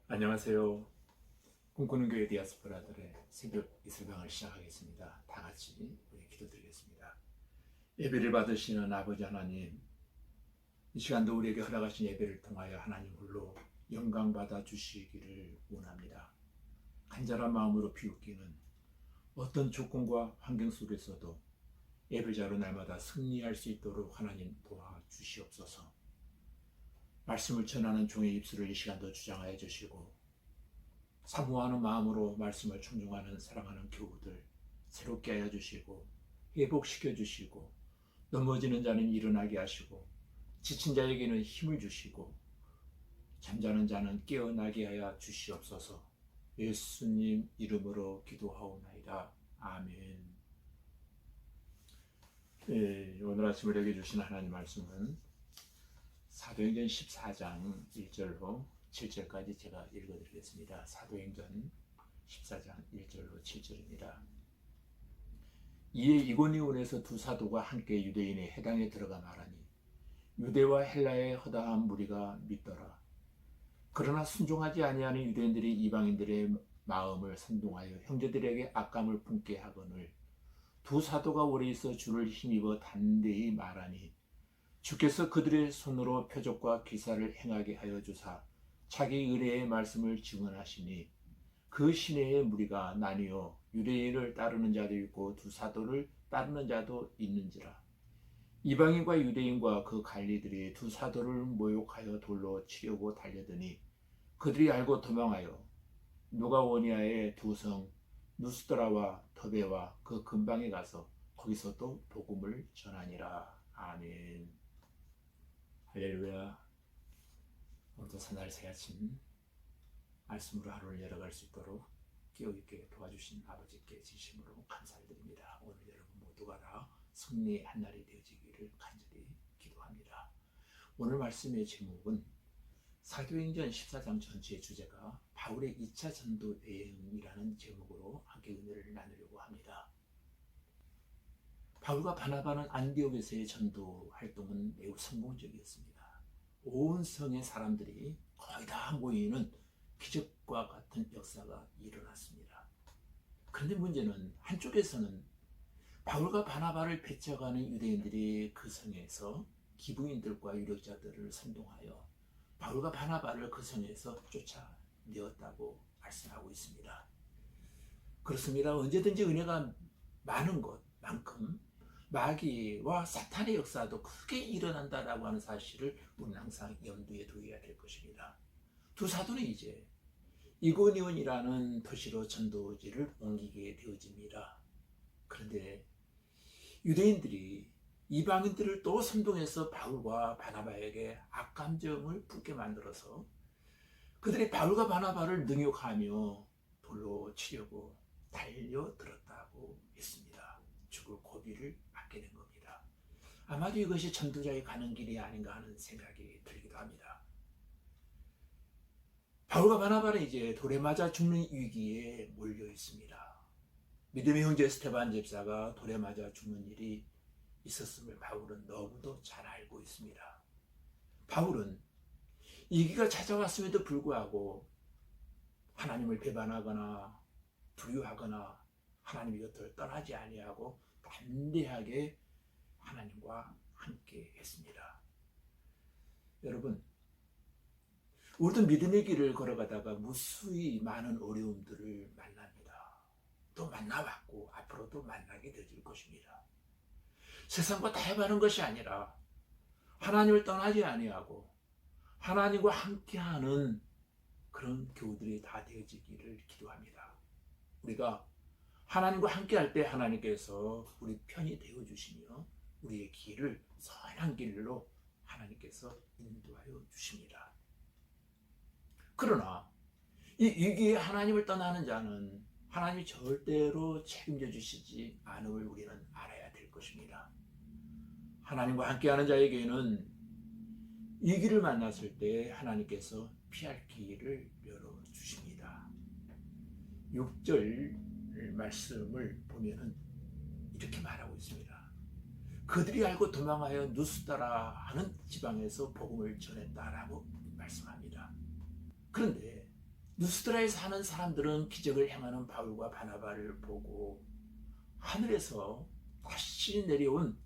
안녕하세요. 꿈꾸는 교회 디아스포라들의 새벽 이슬방을 시작하겠습니다. 다 같이 우리 기도드리겠습니다. 예배를 받으시는 아버지 하나님, 이 시간도 우리에게 허락하신 예배를 통하여 하나님 홀로 영광 받아 주시기를 원합니다. 간절한 마음으로 비웃기는 어떤 조건과 환경 속에서도 예배자로 날마다 승리할 수 있도록 하나님 도와주시옵소서. 말씀을 전하는 종의 입술을 이 시간도 주장하여 주시고, 사모하는 마음으로 말씀을 존중하는 사랑하는 교우들 새롭게 하여 주시고, 회복시켜 주시고, 넘어지는 자는 일어나게 하시고, 지친 자에게는 힘을 주시고, 잠자는 자는 깨어나게 하여 주시옵소서. 예수님 이름으로 기도하옵나이다. 아멘. 오늘 아침 우리에게 주신 하나님 말씀은 사도행전 14장 1절로 7절까지 제가 읽어드리겠습니다. 사도행전 14장 1절로 7절입니다. 이에 이고니온에서 두 사도가 함께 유대인의 회당에 들어가 말하니 유대와 헬라의 허다한 무리가 믿더라. 그러나 순종하지 아니하는 유대인들이 이방인들의 마음을 선동하여 형제들에게 악감을 품게 하거늘 두 사도가 오래 있어 주를 힘입어 담대히 말하니 주께서 그들의 손으로 표적과 기사를 행하게 하여 주사 자기 의뢰의 말씀을 증언하시니 그 시내의 무리가 나뉘어 유대인을 따르는 자도 있고 두 사도를 따르는 자도 있는지라. 이방인과 유대인과 그 관리들이 두 사도를 모욕하여 돌로 치려고 달려드니 그들이 알고 도망하여 누가오니아의 두 성 누스드라와 더베와 그 근방에 가서 거기서도 복음을 전하니라. 아멘. 할렐루야. 오늘도 사날 새 아침 말씀으로 하루를 열어갈 수 있도록 깨어있게 도와주신 아버지께 진심으로 감사를 드립니다. 오늘 여러분 모두가 다 승리의 한 날이 되어지기를 간절히 기도합니다. 오늘 말씀의 제목은 사도행전 14장 전체의 주제가 바울의 2차 전도 여행이라는 제목으로 함께 은혜를 나누려고 합니다. 바울과 바나바는 안디옥에서의 전도 활동은 매우 성공적이었습니다. 온 성의 사람들이 거의 다 모이는 기적과 같은 역사가 일어났습니다. 그런데 문제는 한쪽에서는 바울과 바나바를 배척하는 유대인들이 그 성에서 기부인들과 유력자들을 선동하여 바울과 바나바를 그 성에서 쫓아내었다고 말씀하고 있습니다. 그렇습니다. 언제든지 은혜가 많은 것만큼 마귀와 사탄의 역사도 크게 일어난다라고 하는 사실을 우리는 항상 염두에 두어야 될 것입니다. 두 사도는 이제 이고니온이라는 도시로 전도지를 옮기게 되어집니다. 그런데 유대인들이 이방인들을 또 선동해서 바울과 바나바에게 악감정을 품게 만들어서 그들이 바울과 바나바를 능욕하며 돌로 치려고 달려들었다고 했습니다. 죽을 고비를 맞게 된 겁니다. 아마도 이것이 전도자의 가는 길이 아닌가 하는 생각이 들기도 합니다. 바울과 바나바는 이제 돌에 맞아 죽는 위기에 몰려 있습니다. 믿음의 형제 스테반 집사가 돌에 맞아 죽는 일이 있었음을 바울은 너무도 잘 알고 있습니다. 바울은 위기가 찾아왔음에도 불구하고 하나님을 배반하거나 불효하거나 하나님의 곁을 떠나지 아니하고 담대하게 하나님과 함께 했습니다. 여러분, 우리도 믿음의 길을 걸어가다가 무수히 많은 어려움들을 만납니다. 또 만나왔고 앞으로도 만나게 되질 것입니다. 세상과 타협하는 것이 아니라 하나님을 떠나지 아니하고 하나님과 함께하는 그런 교우들이 다 되어지기를 기도합니다. 우리가 하나님과 함께할 때 하나님께서 우리 편이 되어주시며 우리의 길을 선한 길로 하나님께서 인도하여 주십니다. 그러나 이 위기에 하나님을 떠나는 자는 하나님이 절대로 책임져 주시지 않음을 우리는 알아야 될 것입니다. 하나님과 함께하는 자에게는 위기를 만났을 때 하나님께서 피할 길을 열어주십니다. 6절 말씀을 보면 이렇게 말하고 있습니다. 그들이 알고 도망하여 누스다라 하는 지방에서 복음을 전했다라고 말씀합니다. 그런데 누스드라에 사는 사람들은 기적을 행하는 바울과 바나바를 보고 하늘에서 다시 내려온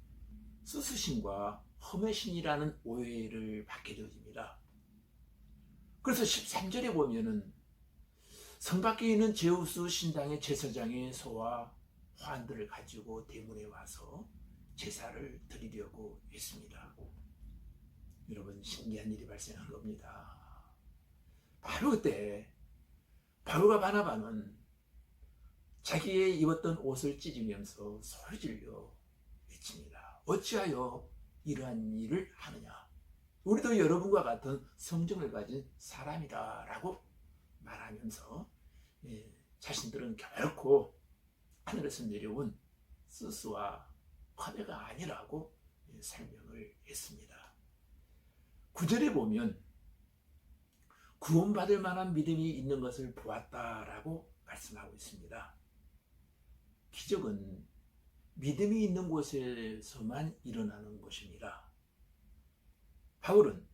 스스신과 험해신이라는 오해를 받게 되어집니다. 그래서 13절에 보면은 성 밖에 있는 제우스 신당의 제사장의 소와 화환들을 가지고 대문에 와서 제사를 드리려고 했습니다. 여러분, 신기한 일이 발생한 겁니다. 바로 그때 바울과 바나바는 자기의 입었던 옷을 찢으면서 소리질러 외칩니다. 어찌하여 이러한 일을 하느냐? 우리도 여러분과 같은 성정을 가진 사람이다 라고 말하면서 자신들은 결코 하늘에서 내려온 스스와 화배가 아니라고 설명을 했습니다. 9절에 보면 구원받을 만한 믿음이 있는 것을 보았다라고 말씀하고 있습니다. 기적은 믿음이 있는 곳에서만 일어나는 것입니다. 바울은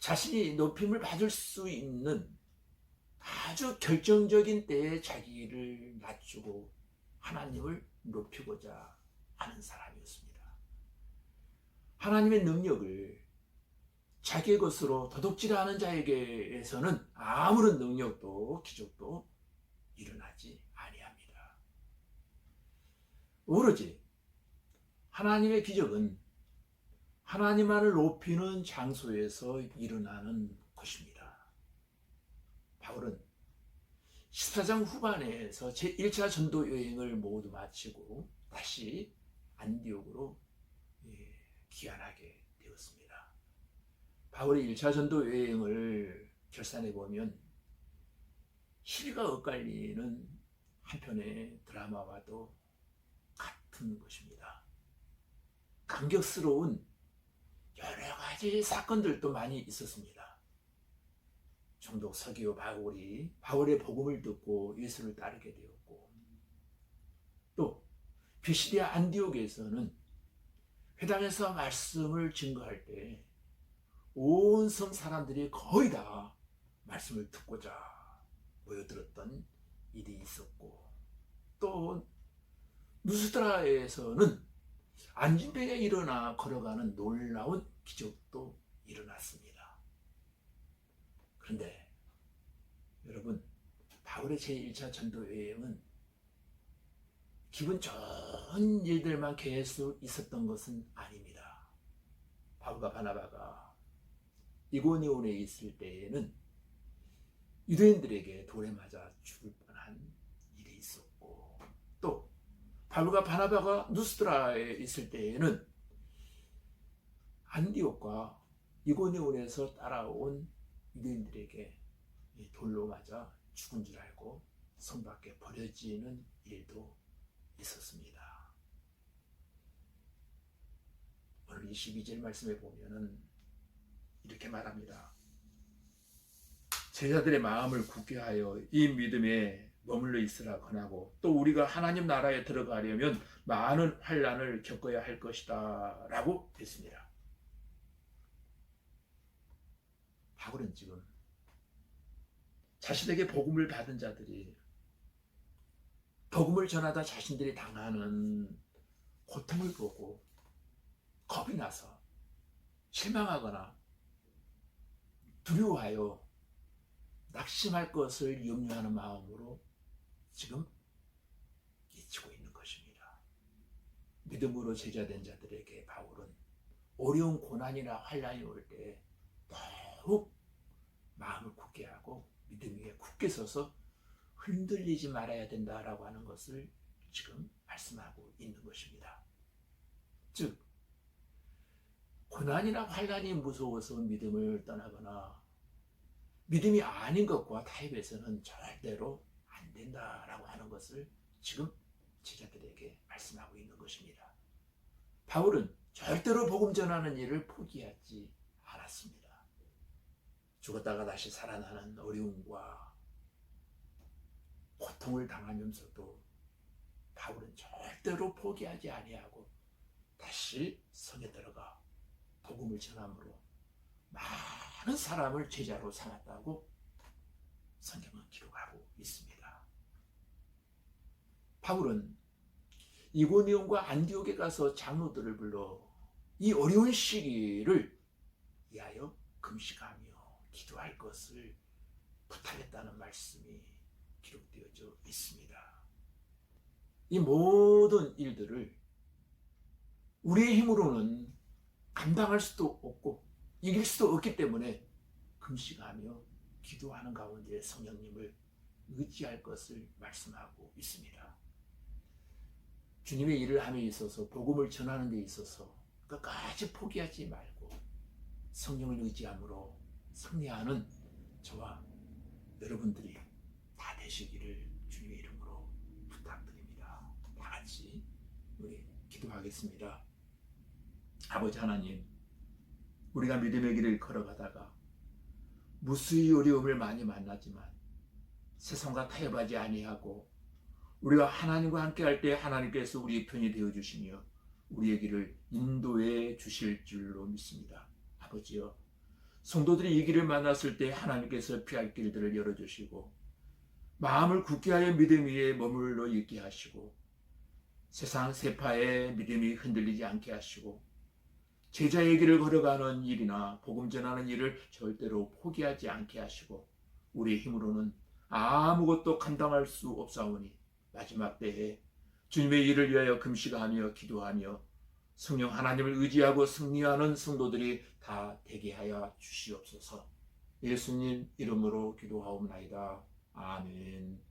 자신이 높임을 받을 수 있는 아주 결정적인 때에 자기를 낮추고 하나님을 높이고자 하는 사람이었습니다. 하나님의 능력을 자기의 것으로 도둑질하는 자에게서는 아무런 능력도 기적도 일어나지 아니합니다. 오로지 하나님의 기적은 하나님만을 높이는 장소에서 일어나는 것입니다. 바울은 14장 후반에서 제1차 전도 여행을 모두 마치고 다시 안디옥으로 귀환하게 되었습니다. 바울의 1차 전도 여행을 결산해 보면 실과 엇갈리는 한편의 드라마와도 같은 것입니다. 감격스러운 여러 가지 사건들도 많이 있었습니다. 총독 서기오 바울이 바울의 복음을 듣고 예수를 따르게 되었고, 또 비시디아 안디옥에서는 회당에서 말씀을 증거할 때 온 성 사람들이 거의 다 말씀을 듣고자 모여들었던 일이 있었고, 또 누스드라에서는 안진뱅에 일어나 걸어가는 놀라운 기적도 일어났습니다. 그런데 여러분, 바울의 제1차 전도 여행은 기분 좋은 일들만 계속 있었던 것은 아닙니다. 바울과 바나바가 이고니온에 있을 때에는 유대인들에게 돌에 맞아 죽을 뻔한 일이 있었고, 또 바울과 바나바가 누스드라에 있을 때에는 안디옥과 이고니온에서 따라온 유대인들에게 돌로 맞아 죽은 줄 알고 성 밖에 버려지는 일도 있었습니다. 오늘 22절 말씀에 보면은 이렇게 말합니다. 제자들의 마음을 굳게 하여 이 믿음에 머물러 있으라 권하고, 또 우리가 하나님 나라에 들어가려면 많은 환난을 겪어야 할 것이다 라고 했습니다. 바울은 지금 자신에게 복음을 받은 자들이 복음을 전하다 자신들이 당하는 고통을 보고 겁이 나서 실망하거나 두려워하여 낙심할 것을 염려하는 마음으로 지금 잊히고 있는 것입니다. 믿음으로 제자된 자들에게 바울은 어려운 고난이나 환난이 올 때 더욱 마음을 굳게 하고 믿음 위에 굳게 서서 흔들리지 말아야 된다라고 하는 것을 지금 말씀하고 있는 것입니다. 즉, 고난이나 환난이 무서워서 믿음을 떠나거나 믿음이 아닌 것과 타협해서는 절대로 안 된다라고 하는 것을 지금 제자들에게 말씀하고 있는 것입니다. 바울은 절대로 복음 전하는 일을 포기하지 않았습니다. 죽었다가 다시 살아나는 어려움과 고통을 당하면서도 바울은 절대로 포기하지 아니하고 다시 성에 들어가 복음을 전함으로 많은 사람을 제자로 삼았다고 성경은 기록하고 있습니다. 바울은 이고니온과 안디옥에 가서 장로들을 불러 이 어려운 시기를 위하여 금식하며 기도할 것을 부탁했다는 말씀이 기록되어져 있습니다. 이 모든 일들을 우리의 힘으로는 감당할 수도 없고 이길 수도 없기 때문에 금식하며 기도하는 가운데 성령님을 의지할 것을 말씀하고 있습니다. 주님의 일을 함에 있어서 복음을 전하는 데 있어서 끝까지 포기하지 말고 성령을 의지함으로 승리하는 저와 여러분들이 다 되시기를 주님의 이름으로 부탁드립니다. 다 같이 우리 기도하겠습니다. 아버지 하나님, 우리가 믿음의 길을 걸어가다가 무수히 어려움을 많이 만나지만 세상과 타협하지 아니하고 우리가 하나님과 함께할 때 하나님께서 우리의 편이 되어주시며 우리의 길을 인도해 주실 줄로 믿습니다. 아버지여, 성도들이 이 길을 만났을 때 하나님께서 피할 길들을 열어주시고 마음을 굳게 하여 믿음 위에 머물러 있게 하시고 세상 세파의 믿음이 흔들리지 않게 하시고 제자의 길을 걸어가는 일이나 복음 전하는 일을 절대로 포기하지 않게 하시고 우리의 힘으로는 아무것도 감당할 수 없사오니 마지막 때에 주님의 일을 위하여 금식하며 기도하며 성령 하나님을 의지하고 승리하는 성도들이 다 되게 하여 주시옵소서. 예수님 이름으로 기도하옵나이다. 아멘.